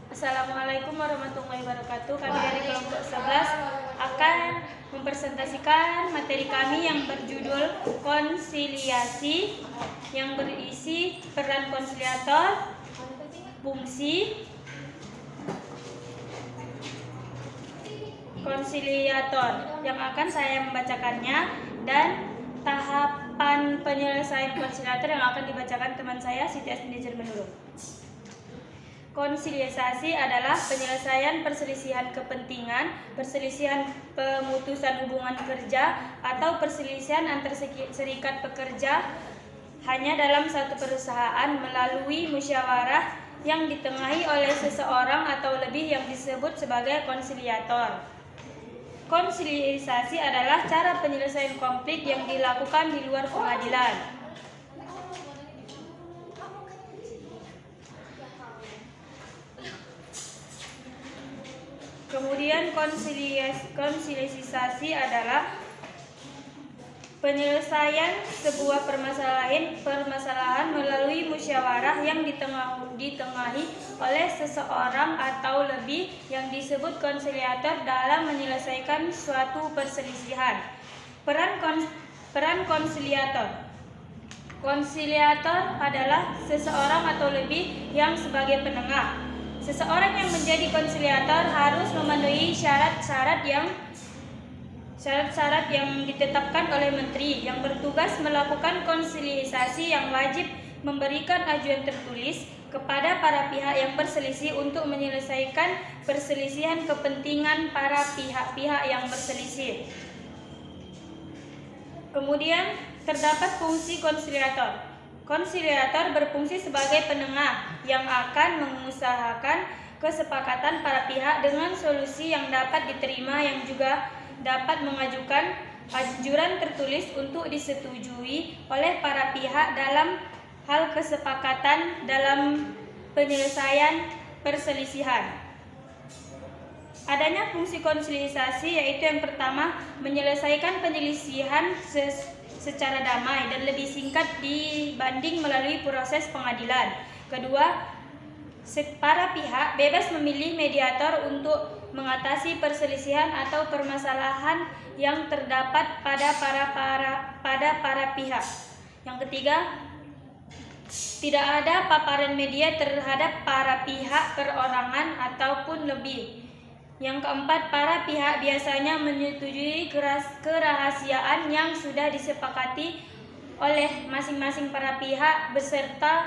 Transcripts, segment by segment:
Assalamualaikum warahmatullahi wabarakatuh. Kami dari kelompok 11 akan mempresentasikan materi kami yang berjudul konsiliasi, yang berisi peran konsiliator, fungsi konsiliator yang akan saya membacakannya, dan tahapan penyelesaian konsiliator yang akan dibacakan teman saya Siti Asnijar Menurung. Konsiliasi adalah penyelesaian perselisihan kepentingan, perselisihan pemutusan hubungan kerja, atau perselisihan antar serikat pekerja hanya dalam satu perusahaan melalui musyawarah yang ditengahi oleh seseorang atau lebih yang disebut sebagai konsiliator. Konsiliasi adalah cara penyelesaian konflik yang dilakukan di luar pengadilan. Kemudian konsiliasi adalah penyelesaian sebuah permasalahan melalui musyawarah yang ditengahi oleh seseorang atau lebih yang disebut konsiliator dalam menyelesaikan suatu perselisihan. Peran konsiliator. Konsiliator adalah seseorang atau lebih yang sebagai penengah. Seseorang yang menjadi konsiliator harus memenuhi syarat-syarat yang ditetapkan oleh menteri yang bertugas melakukan konsiliasi, yang wajib memberikan ajuan tertulis kepada para pihak yang berselisih untuk menyelesaikan perselisihan kepentingan para pihak-pihak yang berselisih. Kemudian terdapat fungsi konsiliator. Konsiliator berfungsi sebagai penengah yang akan mengusahakan kesepakatan para pihak dengan solusi yang dapat diterima, yang juga dapat mengajukan anjuran tertulis untuk disetujui oleh para pihak dalam hal kesepakatan dalam penyelesaian perselisihan. Adanya fungsi konsiliasi yaitu yang pertama, menyelesaikan penyelisihan secara damai dan lebih singkat dibanding melalui proses pengadilan. Kedua, para pihak bebas memilih mediator untuk mengatasi perselisihan atau permasalahan yang terdapat pada para pihak. Yang ketiga, tidak ada paparan media terhadap para pihak perorangan ataupun lebih. Yang keempat, para pihak biasanya menyetujui kerahasiaan yang sudah disepakati oleh masing-masing para pihak beserta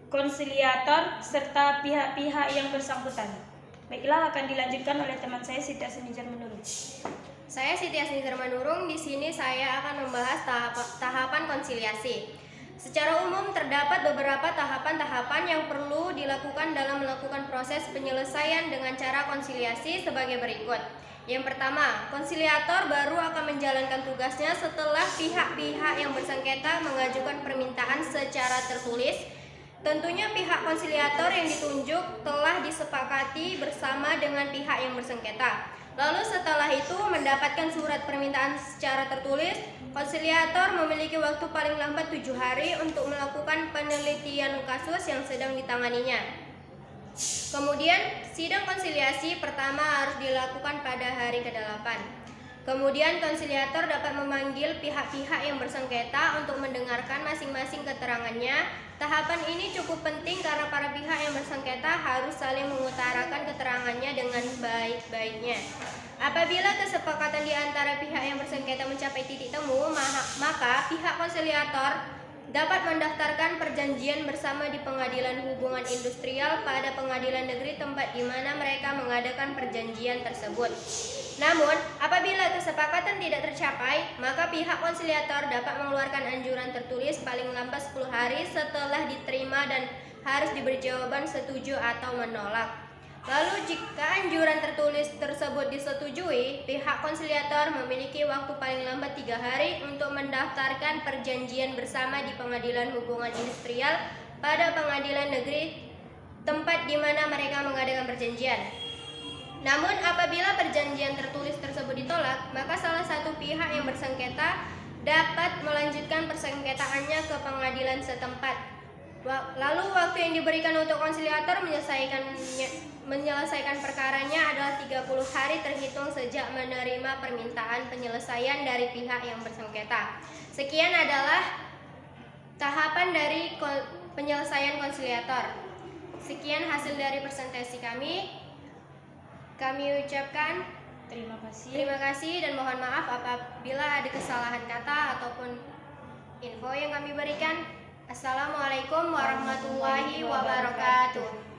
konsiliator serta pihak-pihak yang bersangkutan. Baiklah, akan dilanjutkan oleh teman saya Siti Asnijar Menurung. Saya Siti Asnijar Menurung. Di sini saya akan membahas tahapan konsiliasi. Secara umum terdapat beberapa tahapan-tahapan yang perlu dilakukan dalam melakukan proses penyelesaian dengan cara konsiliasi sebagai berikut. Yang pertama, konsiliator baru akan menjalankan tugasnya setelah pihak-pihak yang bersengketa mengajukan permintaan secara tertulis. Tentunya pihak konsiliator yang ditunjuk telah disepakati bersama dengan pihak yang bersengketa. Lalu setelah itu mendapatkan surat permintaan secara tertulis, konsiliator memiliki waktu paling lambat 7 hari untuk melakukan penelitian kasus yang sedang ditanganinya. Kemudian sidang konsiliasi pertama harus dilakukan pada hari ke-8. Kemudian konsiliator dapat memanggil pihak-pihak yang bersengketa untuk mendengarkan masing-masing keterangannya. Tahapan ini cukup penting karena para pihak yang bersengketa harus saling mengutarakan keterangannya dengan baik-baiknya. Apabila kesepakatan di antara pihak yang bersengketa mencapai titik temu, maka pihak konsiliator dapat mendaftarkan perjanjian bersama di Pengadilan Hubungan Industrial pada pengadilan negeri tempat di mana mereka mengadakan perjanjian tersebut. Namun, apabila kesepakatan tidak tercapai, maka pihak konsiliator dapat mengeluarkan anjuran tertulis paling lambat 10 hari setelah diterima dan harus diberi jawaban setuju atau menolak. Lalu jika anjuran tertulis tersebut disetujui, pihak konsiliator memiliki waktu paling lambat 3 hari untuk mendaftarkan perjanjian bersama di Pengadilan Hubungan Industrial pada pengadilan negeri tempat di mana mereka mengadakan perjanjian. Namun apabila perjanjian tertulis tersebut ditolak, maka salah satu pihak yang bersengketa dapat melanjutkan persengketaannya ke pengadilan setempat. Lalu waktu yang diberikan untuk konsiliator menyelesaikan perkaranya adalah 30 hari terhitung sejak menerima permintaan penyelesaian dari pihak yang bersengketa. Sekian adalah tahapan dari penyelesaian konsiliator. Sekian hasil dari presentasi kami. Kami ucapkan terima kasih dan mohon maaf apabila ada kesalahan kata ataupun info yang kami berikan. Assalamualaikum warahmatullahi wabarakatuh.